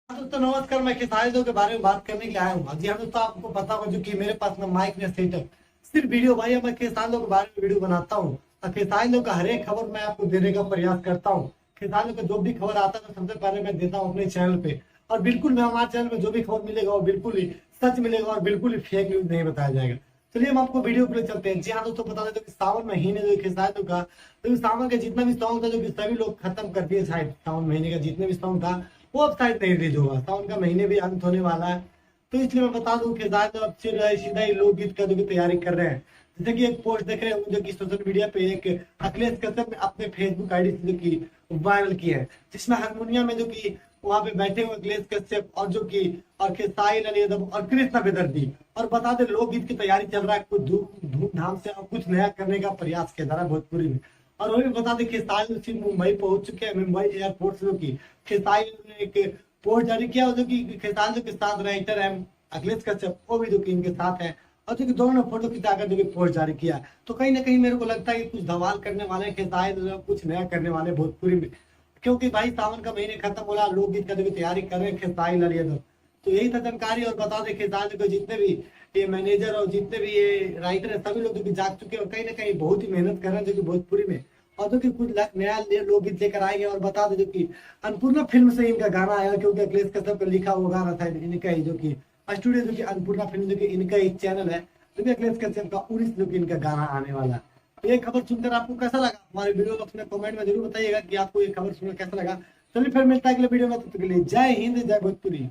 दोस्तों नमस्कार। मैं खेसारी के बारे में बात करने के लिए आया हूँ। जी हाँ दोस्तों, आपको पता होगा जो कि मेरे पास में माइक में सेटअप सिर्फ वीडियो भाई, मैं खेसारी के बारे में वीडियो बनाता हूँ और खेसारी का हर एक खबर मैं आपको देने का प्रयास करता हूँ। खेसारी का जो भी खबर आता है तो सबसे पहले मैं देता हूँ अपने चैनल पे। और बिल्कुल मैं हमारे चैनल में जो भी खबर मिलेगा वो बिल्कुल ही सच मिलेगा और बिल्कुल ही फेक न्यूज नहीं बताया जाएगा। चलिए हम आपको वीडियो पे चलते हैं। जी हाँ दोस्तों, बता दें तो सावन महीने जो खेसारी का तो सावन का जितना भी सॉन्ग था जो कि सभी लोग खत्म कर दिए, शायद सावन महीने का जितने भी सॉन्ग था वो अब शायद नहीं रिलीज होगा। सावन का महीने भी अंत होने वाला है, तो इसलिए मैं बता दूं कि शायद अब सीधा ही लोकगीत का जो कि तैयारी कर रहे हैं। जैसे कि एक पोस्ट देख रहे हैं जो कि सोशल मीडिया पे एक अखिलेश कश्यप ने अपने फेसबुक आईडी से जो कि वायरल किया है, जिसमें हारमोनियम में जो कि वहां पे बैठे हुए अखिलेश कश्यप और जो कि और खेसारी लाल यादव और कृष्णा बेदर्जी। और बता दें लोकगीत की तैयारी चल रहा है, कुछ धूमधाम से और कुछ नया करने का प्रयास किया जा रहा है भोजपुरी में। और वो भी बता दें खेसारी उसी मुंबई पहुंच चुके हैं। मुंबई एयरपोर्ट से जो कि खेसारी ने एक पोस्ट जारी किया जो कि खेसारी के साथ राइटर है अखिलेश कश्यप, वो भी जो कि इनके साथ है और जो कि दोनों ने फोटो खिंचाकर जो कि पोस्ट जारी किया। तो कहीं ना कहीं मेरे को लगता है कि कुछ धमाल करने वाले खेसारी, कुछ नया करने वाले भोजपुरी में, क्योंकि भाई सावन का महीने खत्म हो रहा, लोकगीत का जो कि तैयारी कर रहे हैं खेसारी लाल यादव। तो यही था जानकारी। और बता दें खेसारी को जितने भी ये मैनेजर और जितने भी ये राइटर है सभी लोग जो कि जाग चुके हैं और कहीं ना कहीं बहुत ही मेहनत कर रहे हैं जो कि भोजपुरी में, और जो कि कुछ नया लोकगीत लेकर आएंगे। और बता दें जो कि अन्नपूर्णा फिल्म से इनका गाना आया, क्योंकि अखिलेश कश्यप का लिखा हुआ गाना था इनका ही, जो कि स्टूडियो जो कि अन्नपूर्णा फिल्म जो कि इनका ही चैनल है, जो कि अखिलेश कश्यप का उड़ीस जो कि इनका गाना आने वाला है। तो ये खबर सुनकर आपको कैसा लगा, हमारे वीडियो को अपने कमेंट में जरूर बताइएगा कि आपको ये खबर सुनकर कैसा लगा। चलिए फिर मिलता है अगले वीडियो में, तब तक के लिए जय हिंद जय भोजपुरी।